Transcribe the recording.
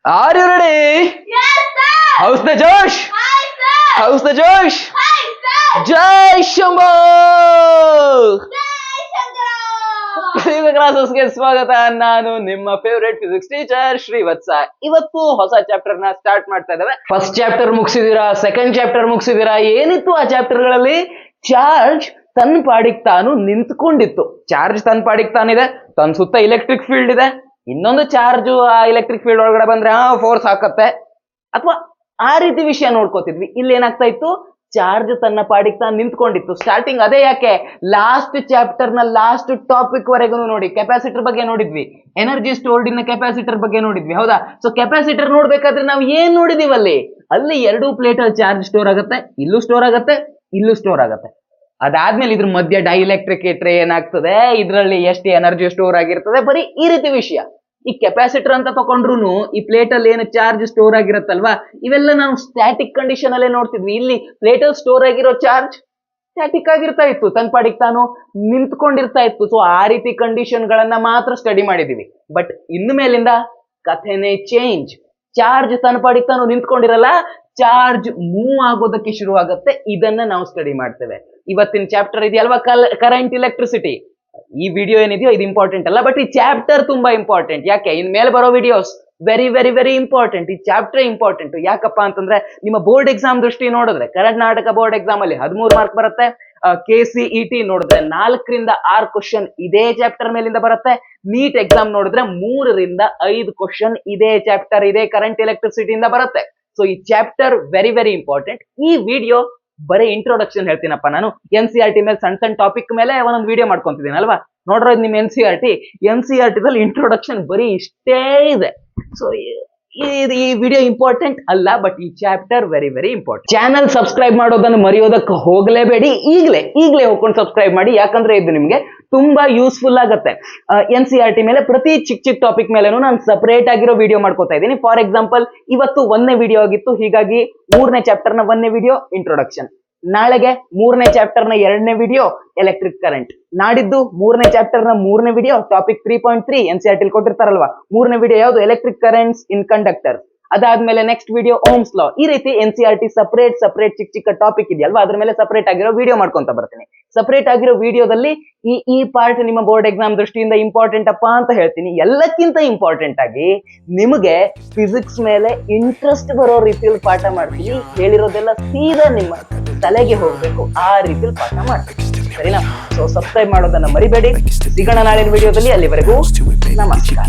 Are you ready? Yes, sir! How's the Josh? Hi, sir! How's the Josh? Hi, sir! Jai Shambho! Jai Shankara! Physics ಕ್ಲಾಸಸ್ಗೆ ಸ್ವಾಗತ. ನಾನು ನಿಮ್ಮ favourite physics teacher Srivatsa. ಇವತ್ತು ಹೊಸ chapter ನ start ಮಾಡ್ತಾ ಇದ್ದೇವೆ. ಫಸ್ಟ್ ಚಾಪ್ಟರ್ ಮುಗಿಸಿದೀರಾ, ಸೆಕೆಂಡ್ ಚಾಪ್ಟರ್ ಮುಗಿಸಿದೀರಾ. ಏನಿತ್ತು ಆ ಚಾಪ್ಟರ್ ಗಳಲ್ಲಿ? ಚಾರ್ಜ್ ತನ್ನ ಪಾಡಿಗೆ ತಾನು ನಿಂತ್ಕೊಂಡಿತ್ತು. ಚಾರ್ಜ್ ತನ್ನ ಪಾಡಿಗೆ ತಾನಿದೆ, ತನ್ನ ಸುತ್ತ ಇಲೆಕ್ಟ್ರಿಕ್ ಫೀಲ್ಡ್ ಇದೆ. ಇನ್ನೊಂದು ಚಾರ್ಜ್ ಆ ಎಲೆಕ್ಟ್ರಿಕ್ ಫೀಲ್ಡ್ ಒಳಗಡೆ ಬಂದ್ರೆ ಫೋರ್ಸ್ ಹಾಕತ್ತೆ, ಅಥವಾ ಆ ರೀತಿ ವಿಷಯ ನೋಡ್ಕೋತಿದ್ವಿ. ಇಲ್ಲಿ ಏನಾಗ್ತಾ ಇತ್ತು? ಚಾರ್ಜ್ ತನ್ನ ಪಾಡಿಗೆ ತಾನು ನಿಂತ್ಕೊಂಡಿತ್ತು. ಸ್ಟಾರ್ಟಿಂಗ್ ಅದೇ. ಯಾಕೆ? ಲಾಸ್ಟ್ ಚಾಪ್ಟರ್ ನ ಲಾಸ್ಟ್ ಟಾಪಿಕ್ ವರೆಗೂ ನೋಡಿ ಕೆಪಾಸಿಟರ್ ಬಗ್ಗೆ ನೋಡಿದ್ವಿ, ಎನರ್ಜಿ ಸ್ಟೋರ್ಡ್ ಇನ್ ಕೆಪಾಸಿಟರ್ ಬಗ್ಗೆ ನೋಡಿದ್ವಿ, ಹೌದಾ? ಸೊ ಕೆಪಾಸಿಟರ್ ನೋಡ್ಬೇಕಾದ್ರೆ ನಾವು ಏನ್ ನೋಡಿದೀವಿ ಅಲ್ಲಿ ಎರಡೂ ಪ್ಲೇಟ್ ಅಲ್ಲಿ ಚಾರ್ಜ್ ಸ್ಟೋರ್ ಆಗುತ್ತೆ, ಇಲ್ಲೂ ಸ್ಟೋರ್ ಆಗುತ್ತೆ, ಇಲ್ಲೂ ಸ್ಟೋರ್ ಆಗುತ್ತೆ. ಅದಾದ್ಮೇಲೆ ಇದ್ರ ಮಧ್ಯ ಡೈಎಲೆಕ್ಟ್ರಿಕ್ ಇಟ್ರೆ ಏನಾಗ್ತದೆ, ಇದ್ರಲ್ಲಿ ಎಷ್ಟು ಎನರ್ಜಿ ಸ್ಟೋರ್ ಆಗಿರ್ತದೆ, ಬರೀ ಈ ರೀತಿ ವಿಷಯ. ಈ ಕೆಪಾಸಿಟರ್ ಅಂತ ತಕೊಂಡ್ರು ಈ ಪ್ಲೇಟ್ ಅಲ್ಲಿ ಏನು ಚಾರ್ಜ್ ಸ್ಟೋರ್ ಆಗಿರತ್ತಲ್ವಾ, ಇವೆಲ್ಲ ನಾವು ಸ್ಟ್ಯಾಟಿಕ್ ಕಂಡೀಷನ್ ಅಲ್ಲೇ ನೋಡ್ತಿದ್ವಿ. ಇಲ್ಲಿ ಪ್ಲೇಟ್ ಅಲ್ಲಿ ಸ್ಟೋರ್ ಆಗಿರೋ ಚಾರ್ಜ್ ಸ್ಟ್ಯಾಟಿಕ್ ಆಗಿರ್ತಾ ಇತ್ತು, ತನ್ನ ಪಾಡಿಗೆ ತಾನು ನಿಂತ್ಕೊಂಡಿರ್ತಾ ಇತ್ತು. ಸೊ ಆ ರೀತಿ ಕಂಡೀಷನ್ ಗಳನ್ನ ಮಾತ್ರ ಸ್ಟಡಿ ಮಾಡಿದೀವಿ. ಬಟ್ ಇನ್ನು ಮೇಲಿಂದ ಕಥೆನೇ ಚೇಂಜ್. ಚಾರ್ಜ್ ತನ್ನ ಪಾಡಿಗೆ ತಾನು ನಿಂತ್ಕೊಂಡಿರಲ್ಲ, ಚಾರ್ಜ್ ಮೂವ್ ಆಗೋದಕ್ಕೆ ಶುರು ಆಗುತ್ತೆ. ಇದನ್ನ ನಾವು ಸ್ಟಡಿ ಮಾಡ್ತೇವೆ. ಇವತ್ತಿನ ಚಾಪ್ಟರ್ ಇದೆಯಲ್ವಾ, ಕರೆಂಟ್ ಎಲೆಕ್ಟ್ರಿಸಿಟಿ. ಈ ವಿಡಿಯೋ ಏನಿದೆಯೋ ಇದು ಇಂಪಾರ್ಟೆಂಟ್ ಅಲ್ಲ, ಬಟ್ ಈ ಚಾಪ್ಟರ್ ತುಂಬಾ ಇಂಪಾರ್ಟೆಂಟ್. ಯಾಕೆ? ಇನ್ ಮೇಲೆ ಬರೋ videos very very very important. ಈ ಚಾಪ್ಟರ್ ಇಂಪಾರ್ಟೆಂಟ್. ಯಾಕಪ್ಪ ಅಂತಂದ್ರೆ ನಿಮ್ಮ ಬೋರ್ಡ್ ಎಕ್ಸಾಮ್ ದೃಷ್ಟಿ ನೋಡಿದ್ರೆ ಕರ್ನಾಟಕ ಬೋರ್ಡ್ ಎಕ್ಸಾಮ್ ಅಲ್ಲಿ 13 ಮಾರ್ಕ್ ಬರುತ್ತೆ. KCET ನೋಡಿದ್ರೆ 4 ರಿಂದ 6 ಕ್ವಶನ್ ಇದೇ ಚಾಪ್ಟರ್ ಮೇಲಿಂದ ಬರುತ್ತೆ. ನೀಟ್ ಎಕ್ಸಾಮ್ ನೋಡಿದ್ರೆ 3 ರಿಂದ 5 ಕ್ವಶನ್ ಇದೇ ಚಾಪ್ಟರ್, ಇದೇ ಕರೆಂಟ್ ಎಲೆಕ್ಟ್ರಿಸಿಟಿ ಇಂದ ಬರುತ್ತೆ. ಸೊ ಈ ಚಾಪ್ಟರ್ ವೆರಿ ವೆರಿ ಇಂಪಾರ್ಟೆಂಟ್. ಈ ವಿಡಿಯೋ ಬರೀ ಇಂಟ್ರೊಡಕ್ಷನ್ ಹೇಳ್ತೀನಪ್ಪ. ನಾನು NCERT ಮೇಲೆ ಸಣ್ಣ ಟಾಪಿಕ್ ಮೇಲೆ ಒಂದೊಂದು ವಿಡಿಯೋ ಮಾಡ್ಕೊಂತಿದ್ದೀನಿ ಅಲ್ವಾ. ನೋಡ್ರೋ ನಿಮ್ NCERT ದಲ್ಲಿ ಇಂಟ್ರೊಡಕ್ಷನ್ ಬರೀ ಇಷ್ಟೇ ಇದೆ. ಸೊ ಈ ವಿಡಿಯೋ ಇಂಪಾರ್ಟೆಂಟ್ ಅಲ್ಲ, ಬಟ್ ಈ chapter very very important. Channel subscribe ಮಾಡೋದನ್ನು ಮರೆಯೋದಕ್ಕೆ ಹೋಗಲೇಬೇಡಿ. ಈಗಲೇ ಹೋಗ್ಕೊಂಡು ಸಬ್ಸ್ಕ್ರೈಬ್ ಮಾಡಿ. ಯಾಕಂದ್ರೆ ಇದು ನಿಮ್ಗೆ ತುಂಬಾ ಯೂಸ್ಫುಲ್ ಆಗುತ್ತೆ. NCERT ಮೇಲೆ ಪ್ರತಿ ಚಿಕ್ಕ ಟಾಪಿಕ್ ಮೇಲೆನೂ ನಾನು ಸಪರೇಟ್ ಆಗಿರೋ ವಿಡಿಯೋ ಮಾಡ್ಕೋತಾ ಇದ್ದೀನಿ. ಫಾರ್ ಎಕ್ಸಾಂಪಲ್ ಇವತ್ತು 1ನೇ ವಿಡಿಯೋ ಆಗಿತ್ತು, ಹೀಗಾಗಿ 3ನೇ ಚಾಪ್ಟರ್ ನ 1ನೇ ವಿಡಿಯೋ ಇಂಟ್ರೊಡಕ್ಷನ್. ನಾಳೆಗೆ 3ನೇ ಚಾಪ್ಟರ್ ನ 2ನೇ ವಿಡಿಯೋ ಎಲೆಕ್ಟ್ರಿಕ್ ಕರೆಂಟ್. ನಾಡಿದ್ದು 3ನೇ ಚಾಪ್ಟರ್ ನ 3ನೇ ವಿಡಿಯೋ ಟಾಪಿಕ್ 3.3 NCERT ಕೊಟ್ಟಿರ್ತಾರಲ್ವಾ, 3ನೇ ವಿಡಿಯೋ ಯಾವುದು? ಎಲೆಕ್ಟ್ರಿಕ್ ಕರೆಂಟ್ಸ್ ಇನ್ ಕಂಡಕ್ಟರ್. ಅದಾದ್ಮೇಲೆ ನೆಕ್ಸ್ಟ್ ವಿಡಿಯೋ ಓಮ್ಸ್ ಲಾ. ಈ ರೀತಿ NCERT ಸಪರೇಟ್ ಚಿಕ್ಕ ಟಾಪಿಕ್ ಇದೆಯಲ್ವಾ, ಅದ್ರ ಮೇಲೆ ಸಪರೇಟ್ ಆಗಿರೋ ವಿಡಿಯೋ ಮಾಡ್ಕೊಂತ ಬರ್ತೀನಿ. ಸಪರೇಟ್ ಆಗಿರೋ ವಿಡಿಯೋದಲ್ಲಿ ಈ ಪಾರ್ಟ್ ನಿಮ್ಮ ಬೋರ್ಡ್ ಎಕ್ಸಾಮ್ ದೃಷ್ಟಿಯಿಂದ ಇಂಪಾರ್ಟೆಂಟ್ ಅಪ್ಪ ಅಂತ ಹೇಳ್ತೀನಿ. ಎಲ್ಲಕ್ಕಿಂತ ಇಂಪಾರ್ಟೆಂಟ್ ಆಗಿ ನಿಮಗೆ ಫಿಸಿಕ್ಸ್ ಮೇಲೆ ಇಂಟ್ರೆಸ್ಟ್ ಬರೋ ರೀತಿಯಲ್ಲಿ ಪಾಠ ಮಾಡ್ತೀನಿ. ಹೇಳಿರೋದೆಲ್ಲ ಸೀದಾ ನಿಮ್ಮ ತಲೆಗೆ ಹೋಗ್ಬೇಕು, ಆ ರೀತಿಯಲ್ಲಿ ಪಾಠ ಮಾಡ್ತೀನಿ. ಸರಿನಾ? ಸೊ ಸಬ್ಸ್ಕ್ರೈಬ್ ಮಾಡೋದನ್ನ ಮರಿಬೇಡಿ. ಸಿಗೋಣ ನಾಳಿನ ವಿಡಿಯೋದಲ್ಲಿ. ಅಲ್ಲಿವರೆಗೂ ನಮಸ್ಕಾರ.